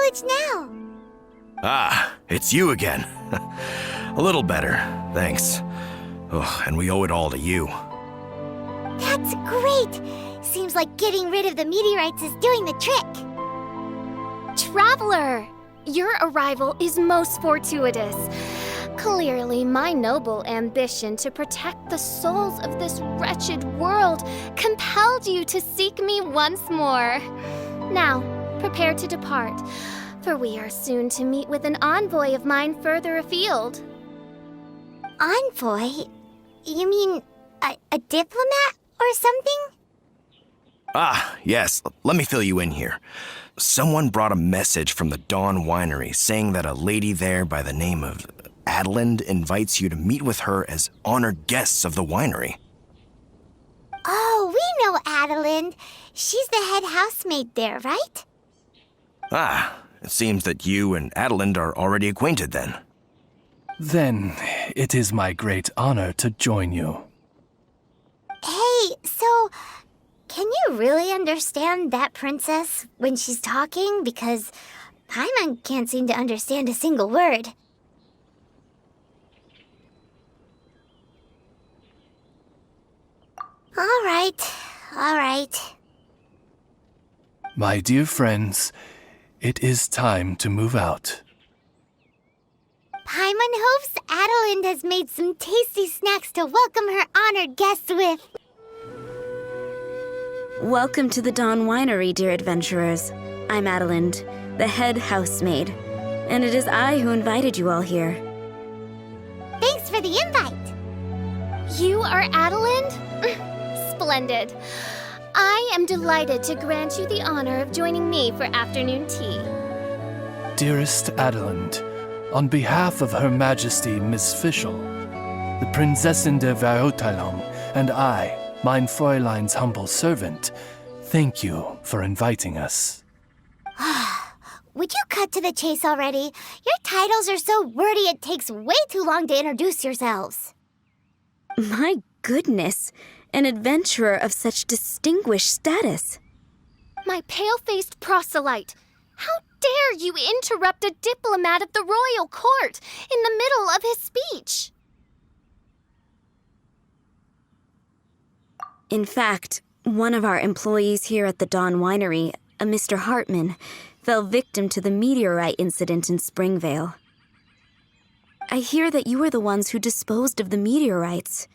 mileage now? Ah, it's you again. A little better, thanks. Oh, and we owe it all to you. That's great! Seems like getting rid of the meteorites is doing the trick. Traveler! Your arrival is most fortuitous. Clearly, my noble ambition to protect the souls of this wretched world compelled you to seek me once more. Now, prepare to depart, for we are soon to meet with an envoy of mine further afield. Envoy? You mean a diplomat or something? Ah, yes, let me fill you in here. Someone brought a message from the Dawn Winery saying that a lady there by the name of Adeline invites you to meet with her as honored guests of the winery. Oh, we know Adeline. She's the head housemaid there, right? Ah, it seems that you and Adeline are already acquainted then. Then it is my great honor to join you. Hey, so can you really understand that princess when she's talking? Because Paimon can't seem to understand a single word. All right. My dear friends, it is time to move out. Paimon hopes Adeline has made some tasty snacks to welcome her honored guests with. Welcome to the Dawn Winery, dear adventurers. I'm Adeline, the head housemaid, and it is I who invited you all here. Thanks for the invite. You are Adeline? Splendid. I am delighted to grant you the honor of joining me for afternoon tea. Dearest Adeline, on behalf of Her Majesty Miss Fischl, the Prinzessin der Verurteilung, and I, mein Fräulein's humble servant, thank you for inviting us. Would you cut to the chase already? Your titles are so wordy it takes way too long to introduce yourselves. My goodness, an adventurer of such distinguished status. My pale-faced proselyte, how dare you interrupt a diplomat of the royal court in the middle of his speech? In fact, one of our employees here at the Dawn Winery, a Mr. Hartman, fell victim to the meteorite incident in Springvale. I hear that you were the ones who disposed of the meteorites.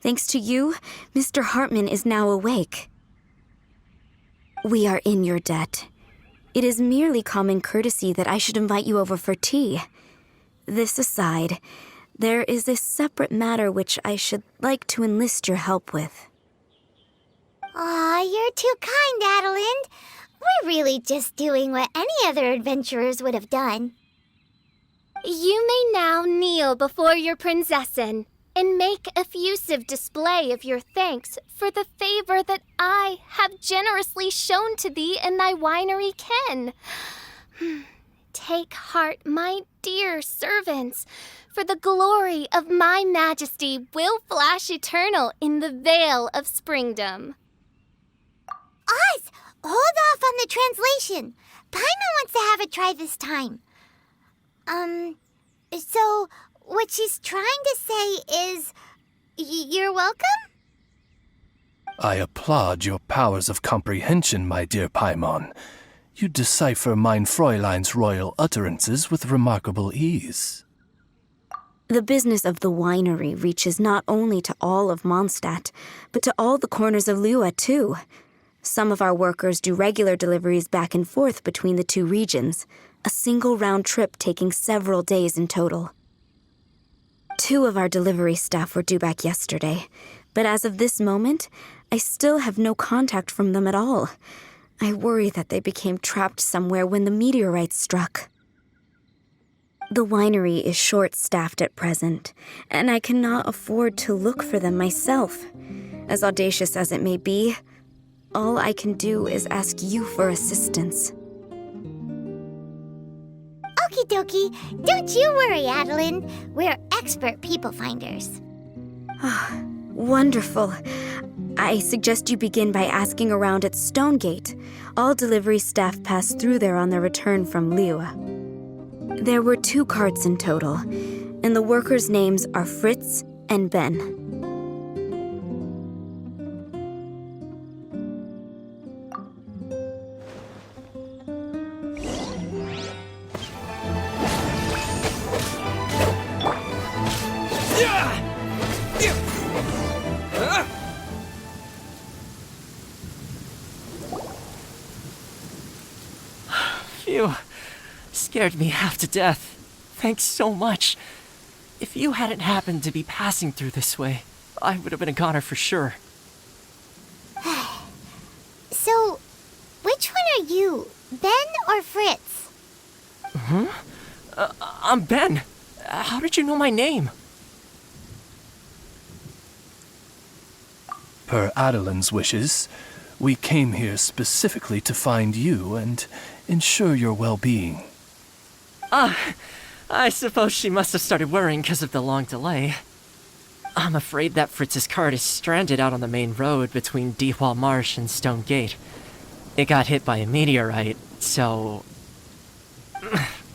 Thanks to you, Mr. Hartman is now awake. We are in your debt. It is merely common courtesy that I should invite you over for tea. This aside, there is a separate matter which I should like to enlist your help with. Aw, you're too kind, Adeline. We're really just doing what any other adventurers would have done. You may now kneel before your Prinzessin and make effusive display of your thanks for the favor that I have generously shown to thee and thy winery ken. Take heart, my dear servants, for the glory of my majesty will flash eternal in the vale of springdom. Oz, hold off on the translation. Paimon wants to have a try this time. So what she's trying to say is, you're welcome? I applaud your powers of comprehension, my dear Paimon. You decipher mein Fräulein's royal utterances with remarkable ease. The business of the winery reaches not only to all of Mondstadt, but to all the corners of Lua, too. Some of our workers do regular deliveries back and forth between the two regions, a single round trip taking several days in total. 2 of our delivery staff were due back yesterday, but as of this moment, I still have no contact from them at all. I worry that they became trapped somewhere when the meteorite struck. The winery is short-staffed at present, and I cannot afford to look for them myself. As audacious as it may be, all I can do is ask you for assistance. Okie dokie. Don't you worry, Adeline. We're expert people finders. Wonderful. I suggest you begin by asking around at Stonegate. All delivery staff pass through there on their return from Liyue. There were 2 carts in total, and the workers' names are Fritz and Ben. Phew. Scared me half to death. Thanks so much. If you hadn't happened to be passing through this way, I would have been a goner for sure. So, which one are you, Ben or Fritz? I'm Ben. How did you know my name? Per Adelin's wishes, we came here specifically to find you and ensure your well-being. I suppose she must have started worrying because of the long delay. I'm afraid that Fritz's cart is stranded out on the main road between Dihua Marsh and Stone Gate. It got hit by a meteorite, so...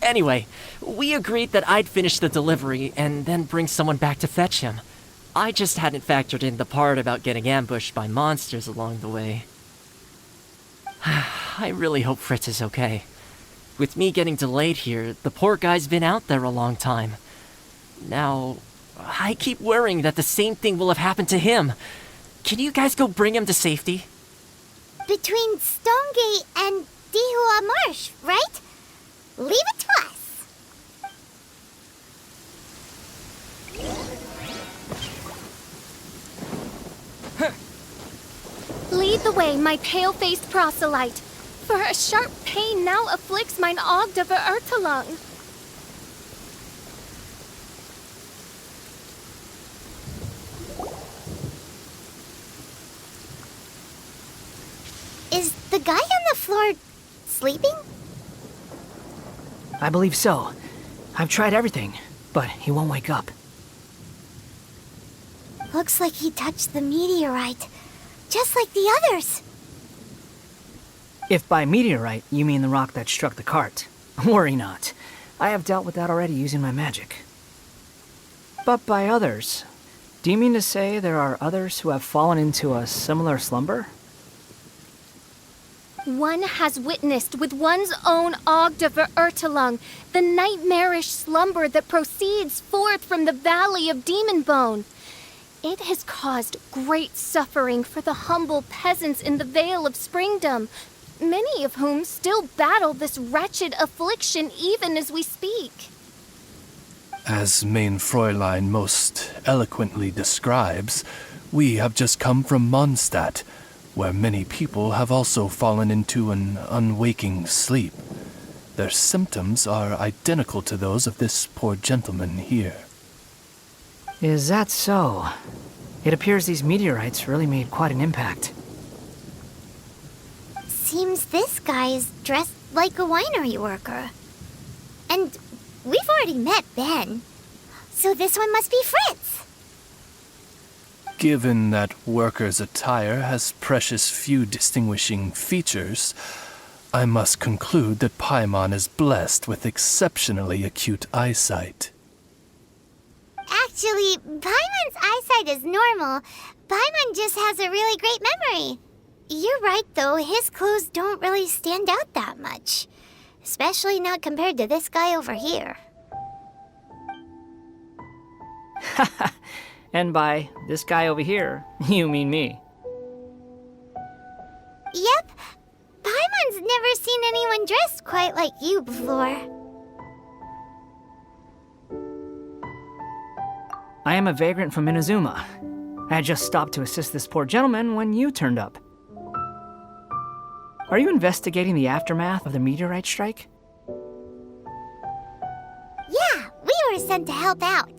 Anyway, we agreed that I'd finish the delivery and then bring someone back to fetch him. I just hadn't factored in the part about getting ambushed by monsters along the way. I really hope Fritz is okay. With me getting delayed here, the poor guy's been out there a long time. Now, I keep worrying that the same thing will have happened to him. Can you guys go bring him to safety? Between Stonegate and Dihua Marsh, right? Leave it to us. Lead the way, my pale-faced proselyte, for a sharp pain now afflicts mine Ogde Ertelung. Is the guy on the floor sleeping? I believe so. I've tried everything, but he won't wake up. Looks like he touched the meteorite, just like the others. If by meteorite you mean the rock that struck the cart, worry not. I have dealt with that already using my magic. But by others, do you mean to say there are others who have fallen into a similar slumber? One has witnessed with one's own Ogde Ertelung the nightmarish slumber that proceeds forth from the Valley of Demonbone. It has caused great suffering for the humble peasants in the Vale of Springdom, many of whom still battle this wretched affliction even as we speak. As Main Fräulein most eloquently describes, we have just come from Mondstadt, where many people have also fallen into an unwaking sleep. Their symptoms are identical to those of this poor gentleman here. Is that so? It appears these meteorites really made quite an impact. Seems this guy is dressed like a winery worker. And we've already met Ben, so this one must be Fritz. Given that worker's attire has precious few distinguishing features, I must conclude that Paimon is blessed with exceptionally acute eyesight. Actually, Paimon's eyesight is normal. Paimon just has a really great memory. You're right, though. His clothes don't really stand out that much. Especially not compared to this guy over here. And by this guy over here, you mean me. Yep. Paimon's never seen anyone dressed quite like you before. I am a vagrant from Inazuma. I had just stopped to assist this poor gentleman when you turned up. Are you investigating the aftermath of the meteorite strike? Yeah, we were sent to help out.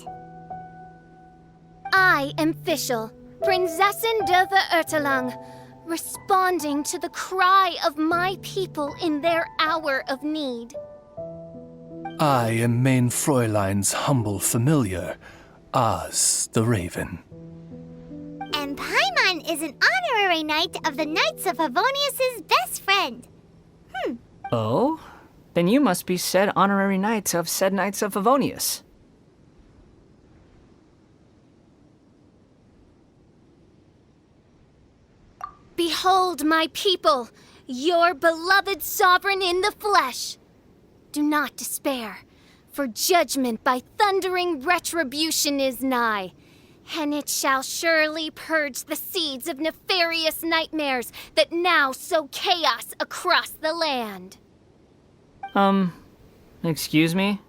I am Fischl, Prinzessin der Ertelung, responding to the cry of my people in their hour of need. I am Main Fräulein's humble familiar, Oz the Raven. is an honorary knight of the Knights of Favonius' best friend. Oh? Then you must be said honorary knight of said Knights of Favonius. Behold, my people, your beloved sovereign in the flesh. Do not despair, for judgment by thundering retribution is nigh, and it shall surely purge the seeds of nefarious nightmares that now sow chaos across the land. Excuse me?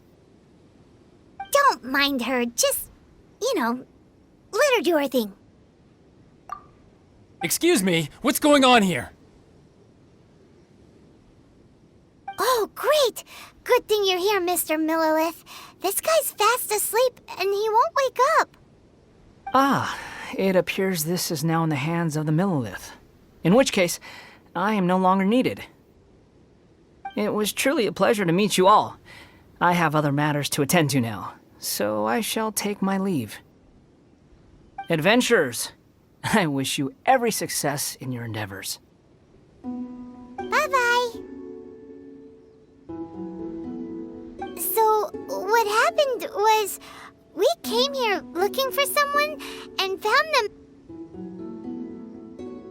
Don't mind her, just, let her do her thing. Excuse me, what's going on here? Oh, great! Good thing you're here, Mr. Millilith. This guy's fast asleep, and he won't wake up. Ah, it appears this is now in the hands of the Millilith. In which case, I am no longer needed. It was truly a pleasure to meet you all. I have other matters to attend to now, so I shall take my leave. Adventurers, I wish you every success in your endeavors. Bye-bye. So, what happened was, we came here looking for someone and found them.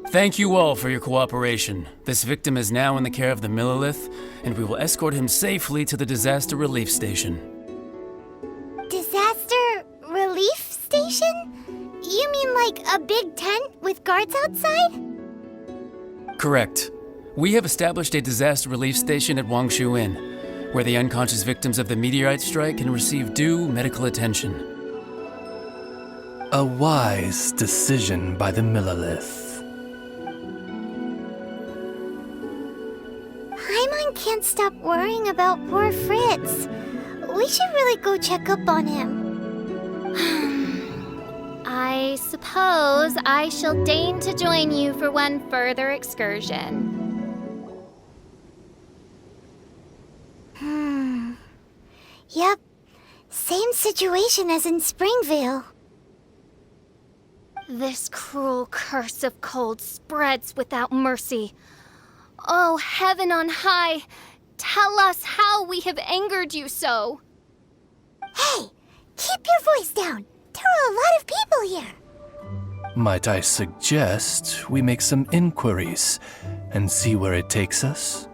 Thank you all for your cooperation. This victim is now in the care of the Millilith, and we will escort him safely to the disaster relief station. Disaster relief station? You mean like a big tent with guards outside? Correct. We have established a disaster relief station at Wangshu Inn, where the unconscious victims of the meteorite strike can receive due medical attention. A wise decision by the Millilith. Paimon can't stop worrying about poor Fritz. We should really go check up on him. I suppose I shall deign to join you for one further excursion. Yep, same situation as in Springvale. This cruel curse of cold spreads without mercy. Oh, heaven on high, tell us how we have angered you so. Hey, keep your voice down. There are a lot of people here. Might I suggest we make some inquiries and see where it takes us?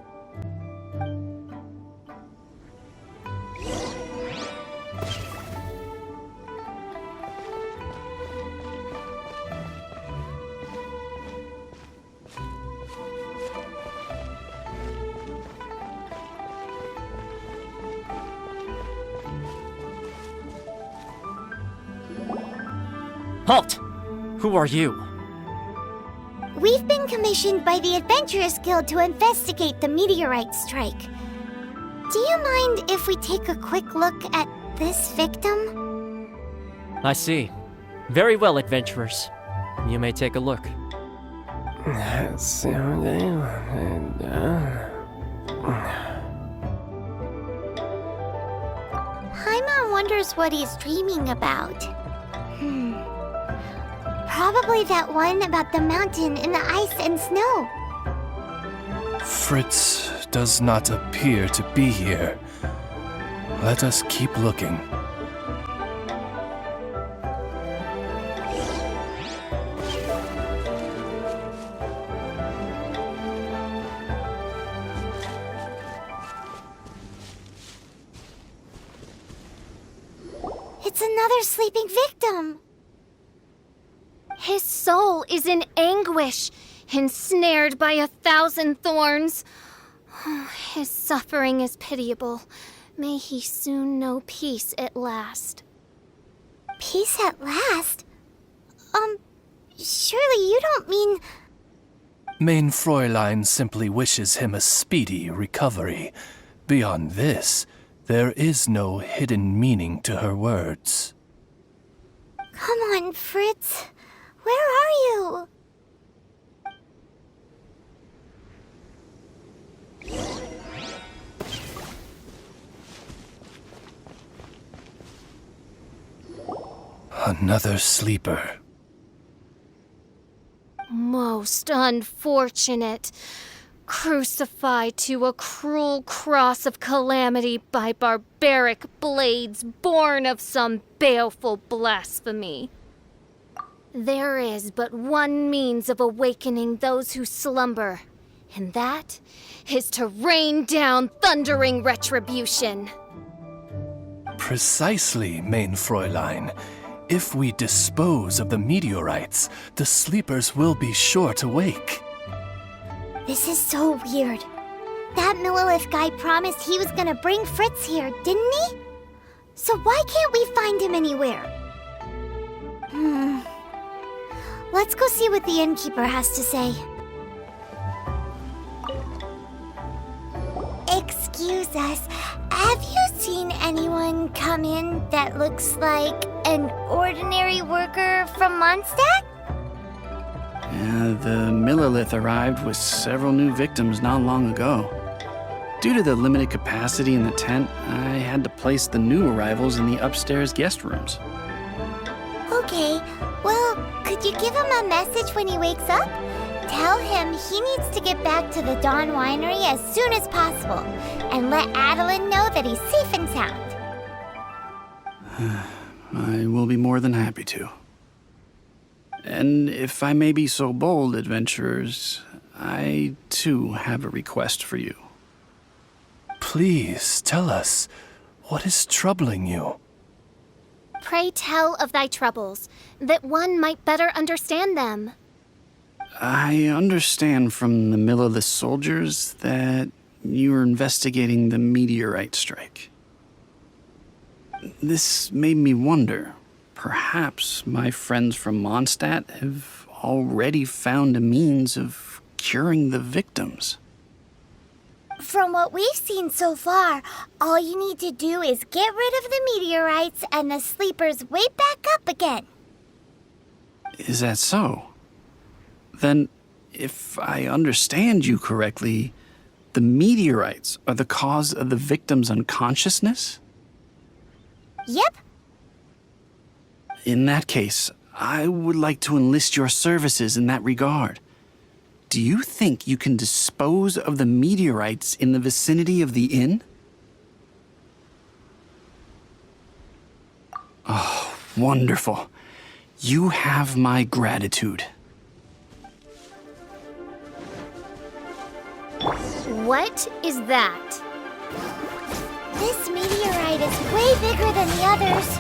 Halt! Who are you? We've been commissioned by the Adventurers Guild to investigate the meteorite strike. Do you mind if we take a quick look at this victim? I see. Very well, adventurers. You may take a look. Paimon wonders what he's dreaming about. Probably that one about the mountain and the ice and snow. Fritz does not appear to be here. Let us keep looking. It's another sleeping victim. His soul is in anguish, ensnared by 1,000 thorns. His suffering is pitiable. May he soon know peace at last. Peace at last? Surely you don't mean... Mein Fräulein simply wishes him a speedy recovery. Beyond this, there is no hidden meaning to her words. Come on, Fritz. Where are you? Another sleeper. Most unfortunate. Crucified to a cruel cross of calamity by barbaric blades born of some baleful blasphemy. There is but one means of awakening those who slumber, and that is to rain down thundering retribution. Precisely, main Fräulein. If we dispose of the meteorites, the sleepers will be sure to wake. This is so weird. That Millilith guy promised he was gonna bring Fritz here, didn't he? So why can't we find him anywhere? Let's go see what the innkeeper has to say. Excuse us, have you seen anyone come in that looks like an ordinary worker from Mondstadt? The Millilith arrived with several new victims not long ago. Due to the limited capacity in the tent, I had to place the new arrivals in the upstairs guest rooms. Okay, well, could you give him a message when he wakes up? Tell him he needs to get back to the Dawn Winery as soon as possible, and let Adeline know that he's safe and sound. I will be more than happy to. And if I may be so bold, adventurers, I too have a request for you. Please tell us, what is troubling you? Pray tell of thy troubles, that one might better understand them. I understand from the Millilith soldiers that you are investigating the meteorite strike. This made me wonder, perhaps my friends from Mondstadt have already found a means of curing the victims. From what we've seen so far, all you need to do is get rid of the meteorites and the sleepers wake back up again. Is that so? Then, if I understand you correctly, the meteorites are the cause of the victim's unconsciousness? Yep. In that case, I would like to enlist your services in that regard. Do you think you can dispose of the meteorites in the vicinity of the inn? Oh, wonderful. You have my gratitude. What is that? This meteorite is way bigger than the others.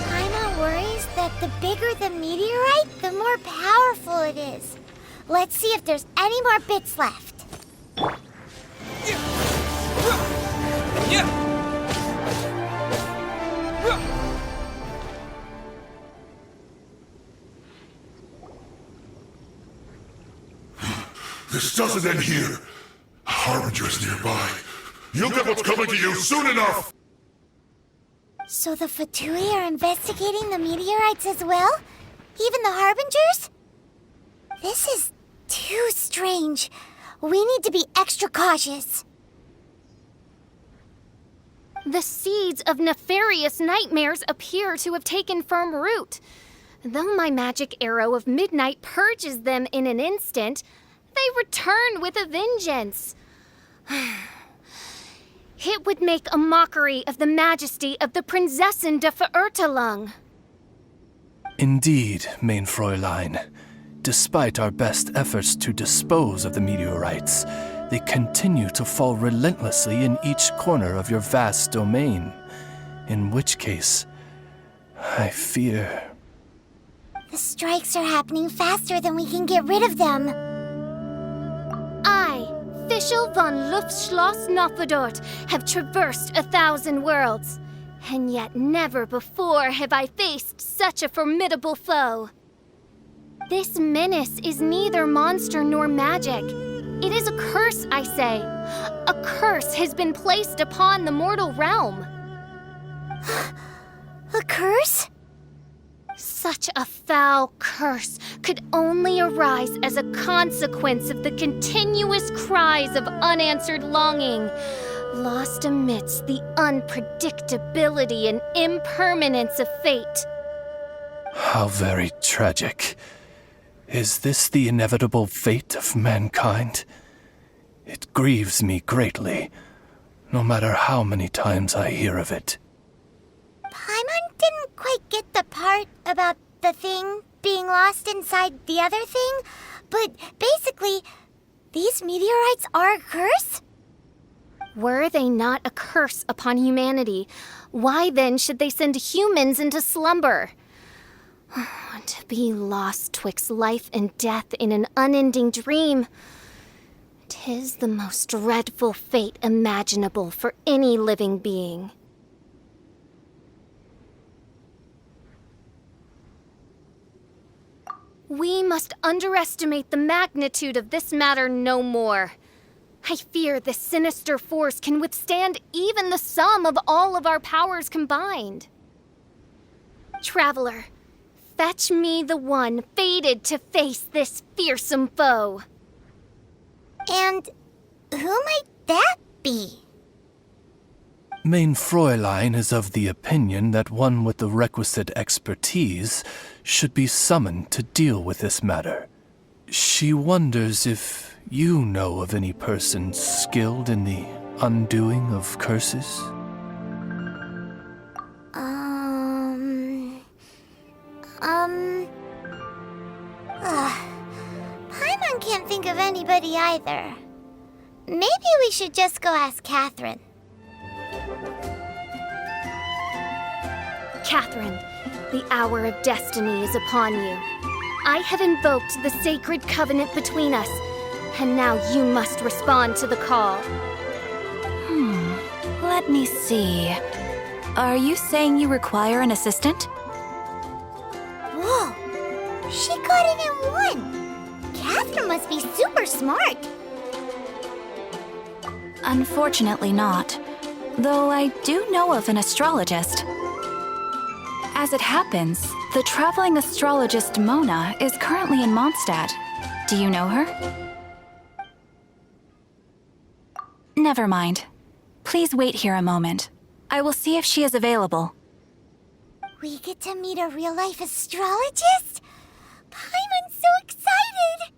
Paimon worries that the bigger the meteorite, the more powerful it is. Let's see if there's any more bits left. This doesn't end here. Harbinger's nearby. You'll get what's coming to you soon enough! So the Fatui are investigating the meteorites as well? Even the Harbingers? This is too strange. We need to be extra cautious. The seeds of nefarious nightmares appear to have taken firm root. Though my magic arrow of midnight purges them in an instant, they return with a vengeance. It would make a mockery of the majesty of the Prinzessin de Verurtelung. Indeed, main Fräulein. Despite our best efforts to dispose of the meteorites, they continue to fall relentlessly in each corner of your vast domain. In which case, I fear... The strikes are happening faster than we can get rid of them. I, Fischl von Luftschloss Nofedort, have traversed 1,000 worlds, and yet never before have I faced such a formidable foe. This menace is neither monster nor magic. It is a curse, I say. A curse has been placed upon the mortal realm. A curse? Such a foul curse could only arise as a consequence of the continuous cries of unanswered longing, lost amidst the unpredictability and impermanence of fate. How very tragic. Is this the inevitable fate of mankind? It grieves me greatly, no matter how many times I hear of it. Paimon didn't quite get the part about the thing being lost inside the other thing, but basically, these meteorites are a curse? Were they not a curse upon humanity, why then should they send humans into slumber? To be lost twixt life and death in an unending dream. 'Tis the most dreadful fate imaginable for any living being. We must underestimate the magnitude of this matter no more. I fear this sinister force can withstand even the sum of all of our powers combined. Traveler, fetch me the one fated to face this fearsome foe. And who might that be? Mein Fräulein is of the opinion that one with the requisite expertise should be summoned to deal with this matter. She wonders if you know of any person skilled in the undoing of curses. Paimon can't think of anybody either. Maybe we should just go ask Catherine. Catherine, the hour of destiny is upon you. I have invoked the sacred covenant between us, and now you must respond to the call. Let me see. Are you saying you require an assistant? Whoa! She got it in one! Catherine must be super smart! Unfortunately not. Though I do know of an astrologist. As it happens, the traveling astrologist Mona is currently in Mondstadt. Do you know her? Never mind. Please wait here a moment. I will see if she is available. We get to meet a real-life astrologist? Paimon's so excited!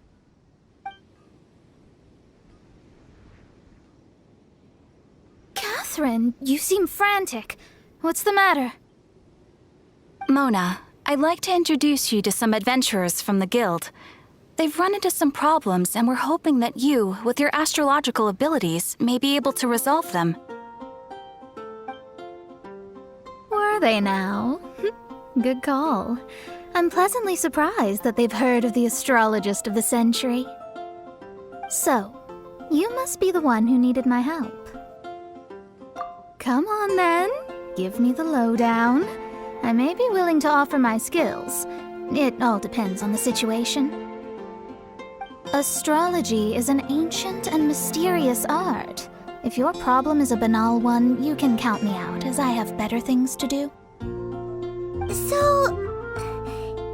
Catherine, you seem frantic. What's the matter? Mona, I'd like to introduce you to some adventurers from the guild. They've run into some problems, and we're hoping that you, with your astrological abilities, may be able to resolve them. Were they now? Good call. I'm pleasantly surprised that they've heard of the astrologist of the century. So, you must be the one who needed my help. Come on then, give me the lowdown. I may be willing to offer my skills. It all depends on the situation. Astrology is an ancient and mysterious art. If your problem is a banal one, you can count me out, as I have better things to do. So,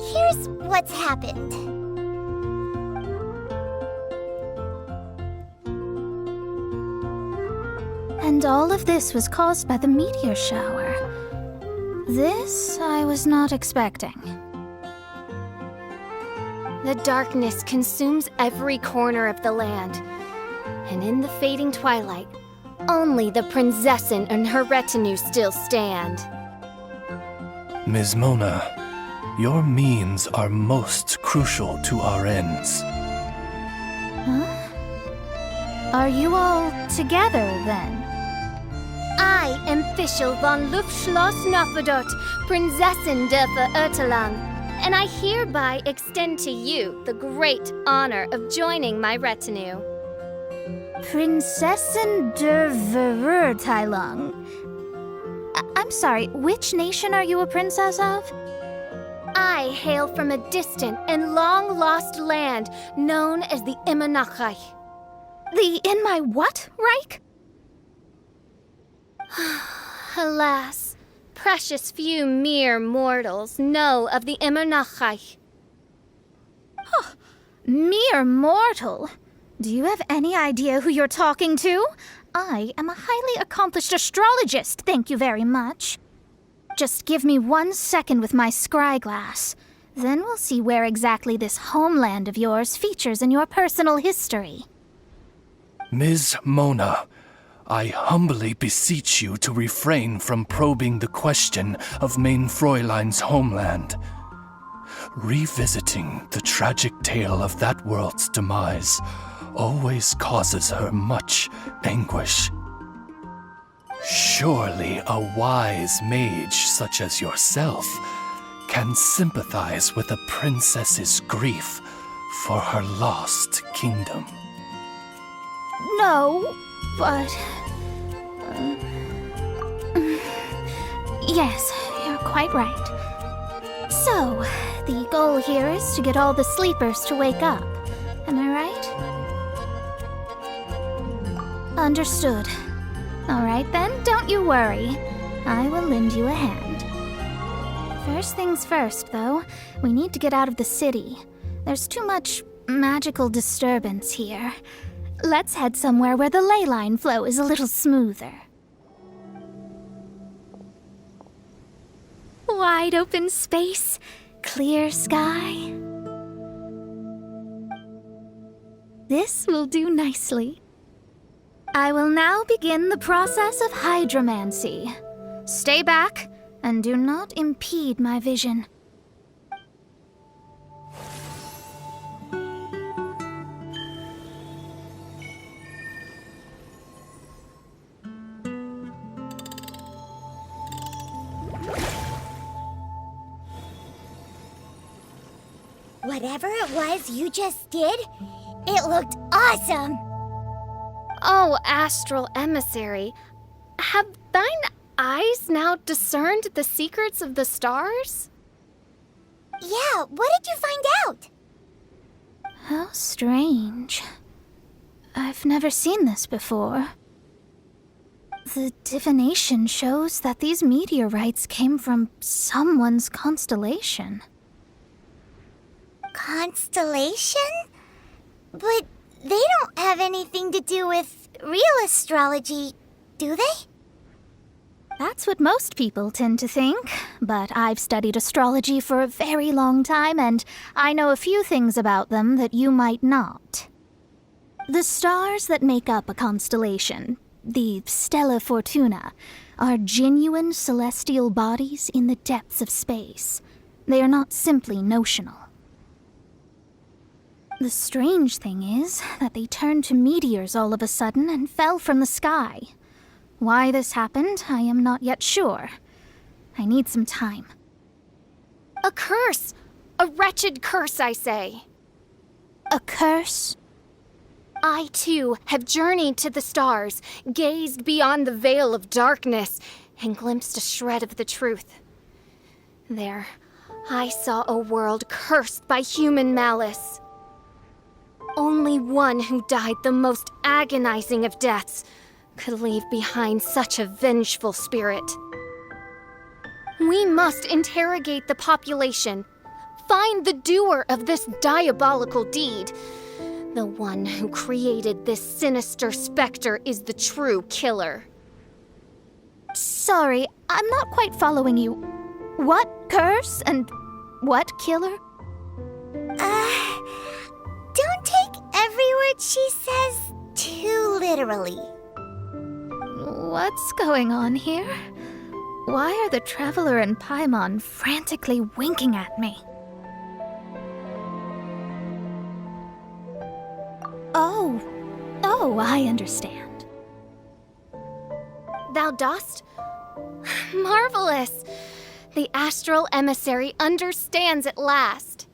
here's what's happened. And all of this was caused by the meteor shower. This I was not expecting. The darkness consumes every corner of the land, and in the fading twilight, only the Prinzessin and her retinue still stand. Ms. Mona, your means are most crucial to our ends. Huh? Are you all together, then? I am Fischl von Luftschloss Nofedot, Prinzessin der Verurteilung, and I hereby extend to you the great honor of joining my retinue. Prinzessin der Verurteilung. I'm sorry, which nation are you a princess of? I hail from a distant and long-lost land known as the Immernachtreich. The in my what, Reich? Alas, precious few mere mortals know of the Immernachtreich. Mere mortal? Do you have any idea who you're talking to? I am a highly accomplished astrologist, thank you very much. Just give me 1 second with my scry glass. Then we'll see where exactly this homeland of yours features in your personal history. Ms. Mona, I humbly beseech you to refrain from probing the question of Main Fräulein's homeland. Revisiting the tragic tale of that world's demise always causes her much anguish. Surely a wise mage such as yourself can sympathize with a princess's grief for her lost kingdom. No, but... yes, you're quite right. So, the goal here is to get all the sleepers to wake up. Am I right? Understood. All right then, don't you worry. I will lend you a hand. First things first, though, we need to get out of the city. There's too much magical disturbance here. Let's head somewhere where the ley line flow is a little smoother. Wide open space, clear sky. This will do nicely. I will now begin the process of hydromancy. Stay back and do not impede my vision. Whatever it was you just did, it looked awesome! Oh, astral emissary, have thine eyes now discerned the secrets of the stars? Yeah, what did you find out? How strange. I've never seen this before. The divination shows that these meteorites came from someone's constellation. Constellation? But they don't have anything to do with real astrology, do they? That's what most people tend to think, but I've studied astrology for a very long time, and I know a few things about them that you might not. The stars that make up a constellation, the Stella Fortuna, are genuine celestial bodies in the depths of space. They are not simply notional. The strange thing is that they turned to meteors all of a sudden and fell from the sky. Why this happened, I am not yet sure. I need some time. A curse! A wretched curse, I say. A curse? I, too, have journeyed to the stars, gazed beyond the veil of darkness, and glimpsed a shred of the truth. There, I saw a world cursed by human malice. Only one who died the most agonizing of deaths could leave behind such a vengeful spirit. We must interrogate the population, find the doer of this diabolical deed. The one who created this sinister specter is the true killer. Sorry, I'm not quite following you. What curse and what killer? Don't take every word she says too literally. What's going on here? Why are the Traveler and Paimon frantically winking at me? Oh, I understand. Thou dost? Marvelous! The astral emissary understands at last.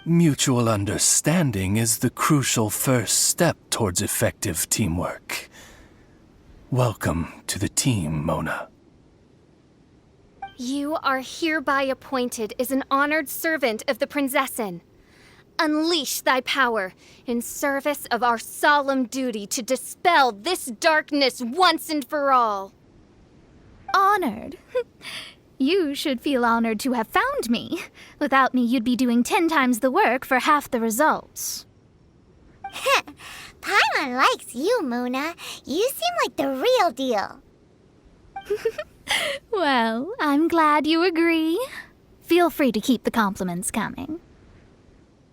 Mutual understanding is the crucial first step towards effective teamwork. Welcome to the team, Mona. You are hereby appointed as an honored servant of the Prinzessin. Unleash thy power in service of our solemn duty to dispel this darkness once and for all. Honored? You should feel honored to have found me. Without me, you'd be doing 10 times the work for half the results. Paimon likes you, Mona. You seem like the real deal. Well, I'm glad you agree. Feel free to keep the compliments coming.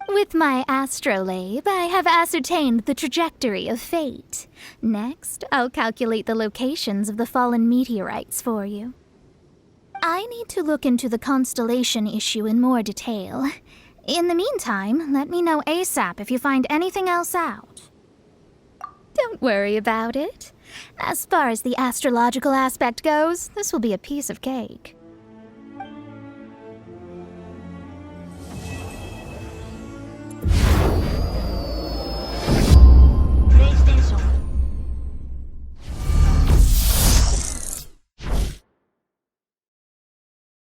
With my astrolabe, I have ascertained the trajectory of fate. Next, I'll calculate the locations of the fallen meteorites for you. I need to look into the constellation issue in more detail. In the meantime, let me know ASAP if you find anything else out. Don't worry about it. As far as the astrological aspect goes, this will be a piece of cake.